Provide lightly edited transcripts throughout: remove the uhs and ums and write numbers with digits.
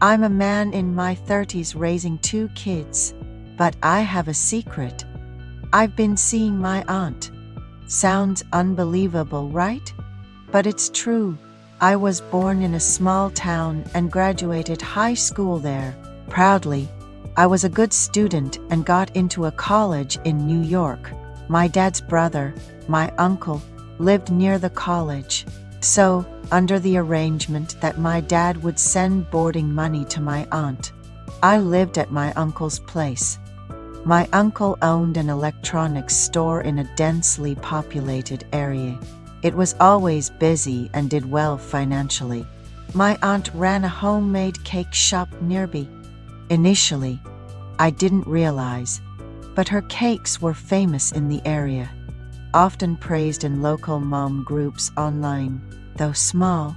I'm a man in my 30s raising 2 kids, but I have a secret. I've been seeing my aunt. Sounds unbelievable, right? But it's true. I was born in a small town and graduated high school there. Proudly, I was a good student and got into a college in New York. My dad's brother, my uncle, lived near the college. So, under the arrangement that my dad would send boarding money to my aunt, I lived at my uncle's place. My uncle owned an electronics store in a densely populated area. It was always busy and did well financially. My aunt ran a homemade cake shop nearby. Initially, I didn't realize, but her cakes were famous in the area, often praised in local mom groups online. Though small,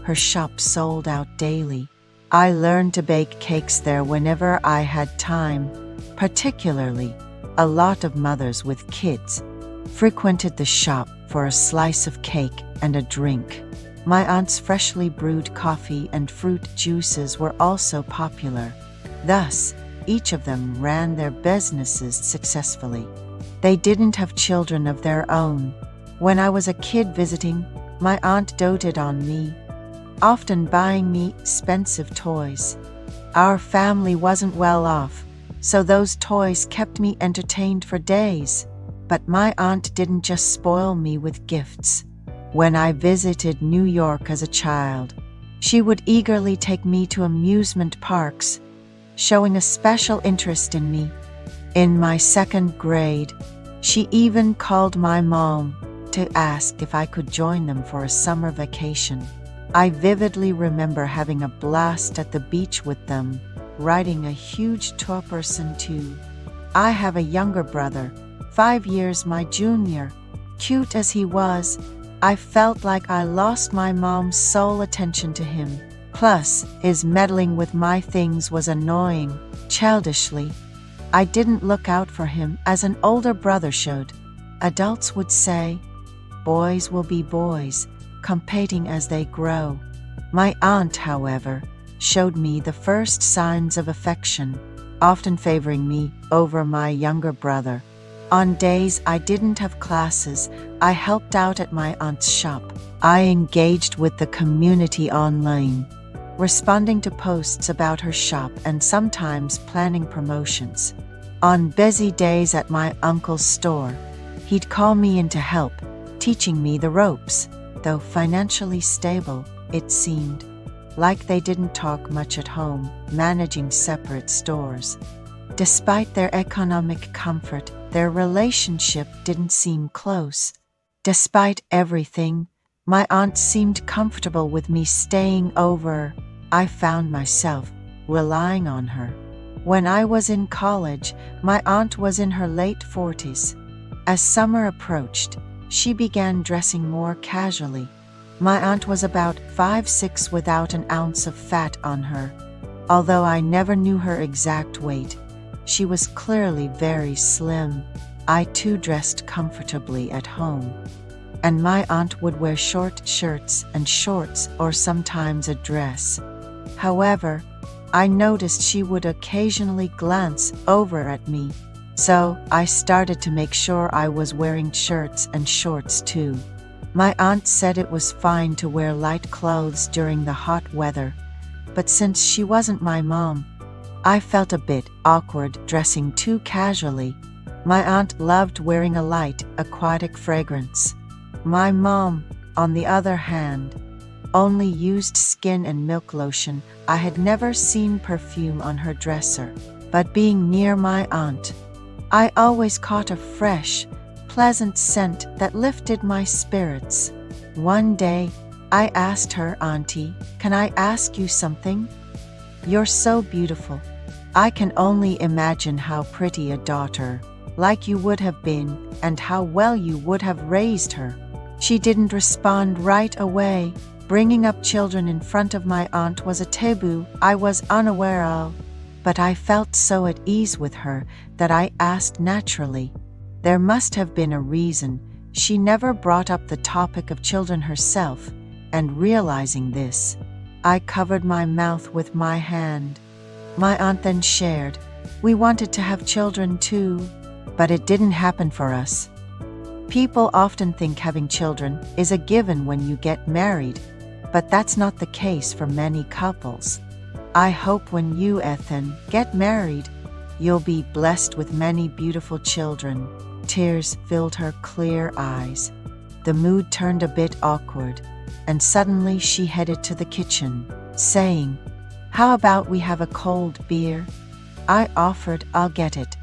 her shop sold out daily. I learned to bake cakes there whenever I had time. Particularly, a lot of mothers with kids frequented the shop for a slice of cake and a drink. My aunt's freshly brewed coffee and fruit juices were also popular. Thus, each of them ran their businesses successfully. They didn't have children of their own. When I was a kid visiting, my aunt doted on me, often buying me expensive toys. Our family wasn't well off, so those toys kept me entertained for days. But my aunt didn't just spoil me with gifts. When I visited New York as a child, she would eagerly take me to amusement parks, showing a special interest in me. In my 2nd grade, she even called my mom to ask if I could join them for a summer vacation. I vividly remember having a blast at the beach with them, riding a huge two-person too. I have a younger brother, 5 years my junior. Cute as he was, I felt like I lost my mom's sole attention to him. Plus, his meddling with my things was annoying. Childishly, I didn't look out for him as an older brother should. Adults would say, boys will be boys, competing as they grow. My aunt, however, showed me the first signs of affection, often favoring me over my younger brother. On days I didn't have classes, I helped out at my aunt's shop. I engaged with the community online, responding to posts about her shop and sometimes planning promotions. On busy days at my uncle's store, he'd call me in to help, teaching me the ropes. Though financially stable, it seemed like they didn't talk much at home, managing separate stores. Despite their economic comfort, their relationship didn't seem close. Despite everything, my aunt seemed comfortable with me staying over. I found myself relying on her. When I was in college, my aunt was in her late 40s. As summer approached, she began dressing more casually. My aunt was about 5'6" without an ounce of fat on her. Although I never knew her exact weight, she was clearly very slim. I too dressed comfortably at home, and my aunt would wear short shirts and shorts or sometimes a dress. However, I noticed she would occasionally glance over at me, so I started to make sure I was wearing shirts and shorts too. My aunt said it was fine to wear light clothes during the hot weather, but since she wasn't my mom, I felt a bit awkward dressing too casually. My aunt loved wearing a light, aquatic fragrance. My mom, on the other hand, only used skin and milk lotion. I had never seen perfume on her dresser, but being near my aunt, I always caught a fresh, pleasant scent that lifted my spirits. One day, I asked her, "Auntie, can I ask you something? You're so beautiful. I can only imagine how pretty a daughter like you would have been and how well you would have raised her." She didn't respond right away. Bringing up children in front of my aunt was a taboo I was unaware of, but I felt so at ease with her that I asked naturally. There must have been a reason she never brought up the topic of children herself, and realizing this, I covered my mouth with my hand. My aunt then shared, "We wanted to have children too, but it didn't happen for us." People often think having children is a given when you get married, but that's not the case for many couples. I hope when you, Ethan, get married, you'll be blessed with many beautiful children. Tears filled her clear eyes. The mood turned a bit awkward, and suddenly she headed to the kitchen, saying, "How about we have a cold beer?" I offered, "I'll get it,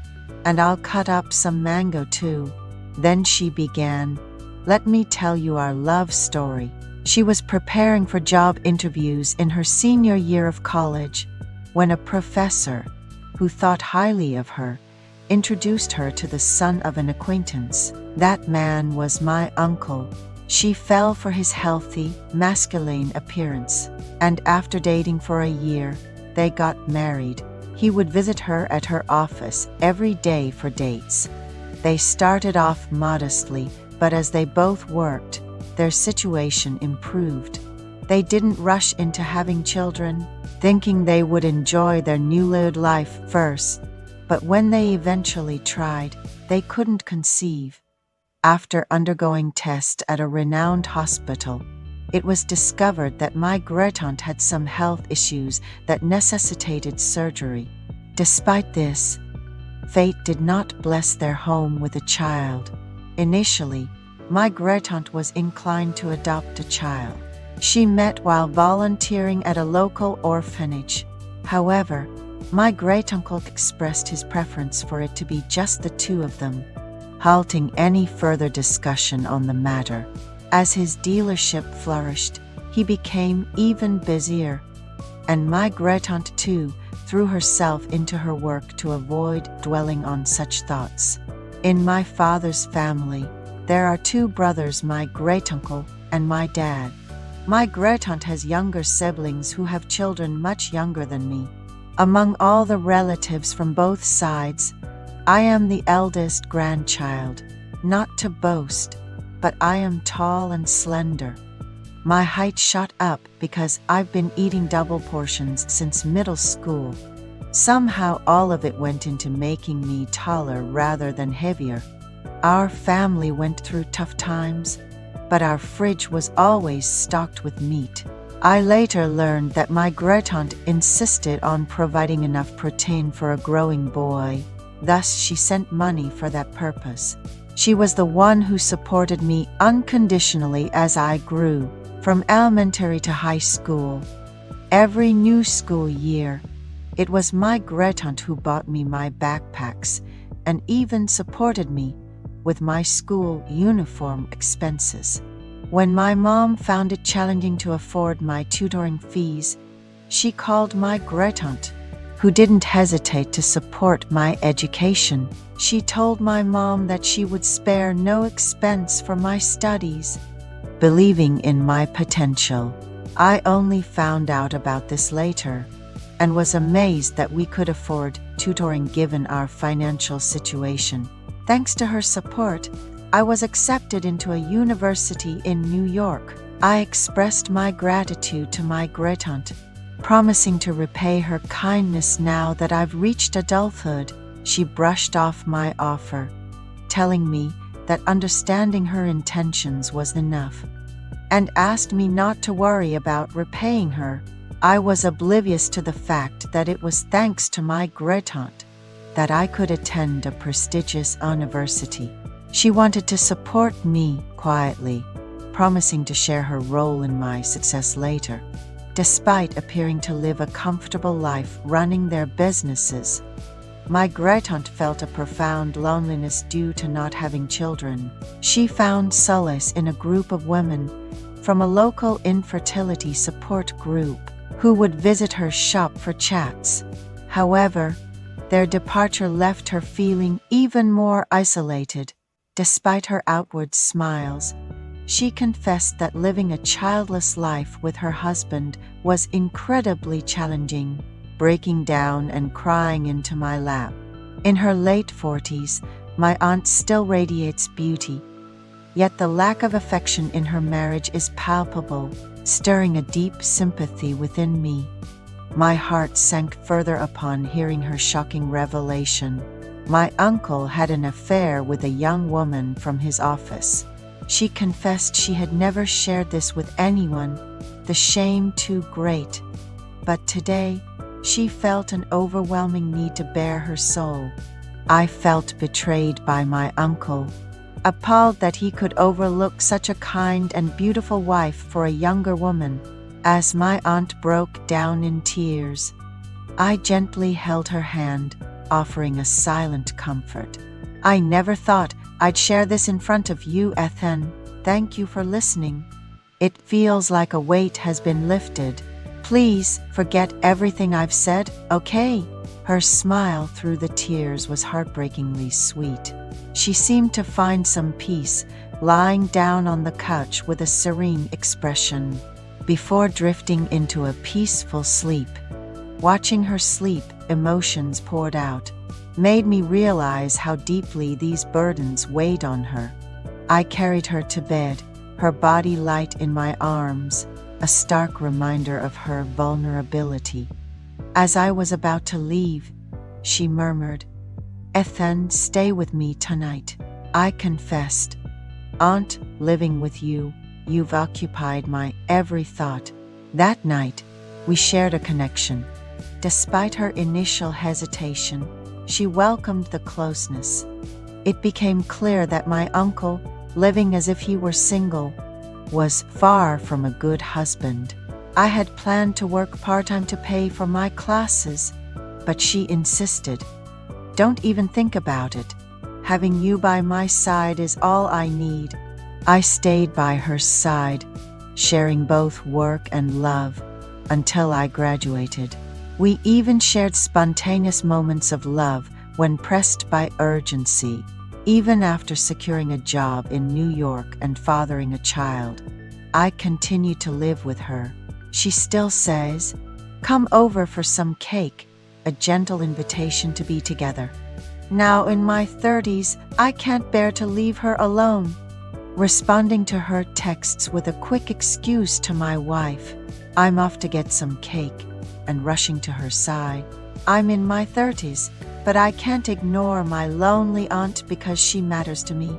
and I'll cut up some mango too." Then she began, "Let me tell you our love story." She was preparing for job interviews in her senior year of college when a professor, who thought highly of her, introduced her to the son of an acquaintance. That man was my uncle. She fell for his healthy, masculine appearance, and after dating for a year, they got married. He would visit her at her office every day for dates. They started off modestly, but as they both worked, their situation improved. They didn't rush into having children, thinking they would enjoy their newlywed life first, but when they eventually tried, they couldn't conceive. After undergoing tests at a renowned hospital, it was discovered that my great-aunt had some health issues that necessitated surgery. Despite this, fate did not bless their home with a child. Initially, my great-aunt was inclined to adopt a child. She met while volunteering at a local orphanage. However, my great-uncle expressed his preference for it to be just the two of them, halting any further discussion on the matter. As his dealership flourished, he became even busier, and my great-aunt too threw herself into her work to avoid dwelling on such thoughts. In my father's family, there are two brothers, my great-uncle and my dad. My great-aunt has younger siblings who have children much younger than me. Among all the relatives from both sides, I am the eldest grandchild. Not to boast, but I am tall and slender. My height shot up because I've been eating double portions since middle school. Somehow all of it went into making me taller rather than heavier. Our family went through tough times, but our fridge was always stocked with meat. I later learned that my great-aunt insisted on providing enough protein for a growing boy. Thus, she sent money for that purpose. She was the one who supported me unconditionally as I grew, from elementary to high school. Every new school year, it was my great-aunt who bought me my backpacks and even supported me with my school uniform expenses. When my mom found it challenging to afford my tutoring fees, she called my great-aunt, who didn't hesitate to support my education. She told my mom that she would spare no expense for my studies, believing in my potential. I only found out about this later and was amazed that we could afford tutoring given our financial situation. Thanks to her support, I was accepted into a university in New York. I expressed my gratitude to my great-aunt, promising to repay her kindness now that I've reached adulthood. She brushed off my offer, telling me that understanding her intentions was enough, and asked me not to worry about repaying her. I was oblivious to the fact that it was thanks to my great-aunt that I could attend a prestigious university. She wanted to support me quietly, promising to share her role in my success later. Despite appearing to live a comfortable life running their businesses, my great-aunt felt a profound loneliness due to not having children. She found solace in a group of women from a local infertility support group who would visit her shop for chats. However, their departure left her feeling even more isolated. Despite her outward smiles, she confessed that living a childless life with her husband was incredibly challenging, breaking down and crying into my lap. In her late 40s, my aunt still radiates beauty, yet the lack of affection in her marriage is palpable. stirring a deep sympathy within me. My heart sank further upon hearing her shocking revelation. My uncle had an affair with a young woman from his office. She confessed she had never shared this with anyone, the shame too great. But today, she felt an overwhelming need to bare her soul. I felt betrayed by my uncle, appalled that he could overlook such a kind and beautiful wife for a younger woman. As my aunt broke down in tears, I gently held her hand, offering a silent comfort. I never thought I'd share this in front of you, Ethan. Thank you for listening. It feels like a weight has been lifted. Please forget everything I've said, okay? Her smile through the tears was heartbreakingly sweet. She seemed to find some peace, lying down on the couch with a serene expression, before drifting into a peaceful sleep. Watching her sleep, emotions poured out, made me realize how deeply these burdens weighed on her. I carried her to bed, her body light in my arms, a stark reminder of her vulnerability. As I was about to leave, she murmured, "Ethan, stay with me tonight." I confessed, "Aunt, living with you, you've occupied my every thought." That night, we shared a connection. Despite her initial hesitation, she welcomed the closeness. It became clear that my uncle, living as if he were single, was far from a good husband. I had planned to work part-time to pay for my classes, but she insisted, "Don't even think about it. Having you by my side is all I need." I stayed by her side, sharing both work and love, until I graduated. We even shared spontaneous moments of love when pressed by urgency. Even after securing a job in New York and fathering a child, I continue to live with her. She still says, "Come over for some cake," a gentle invitation to be together. Now in my 30s, I can't bear to leave her alone. Responding to her texts with a quick excuse to my wife, "I'm off to get some cake," and rushing to her side. I'm in my 30s, but I can't ignore my lonely aunt because she matters to me.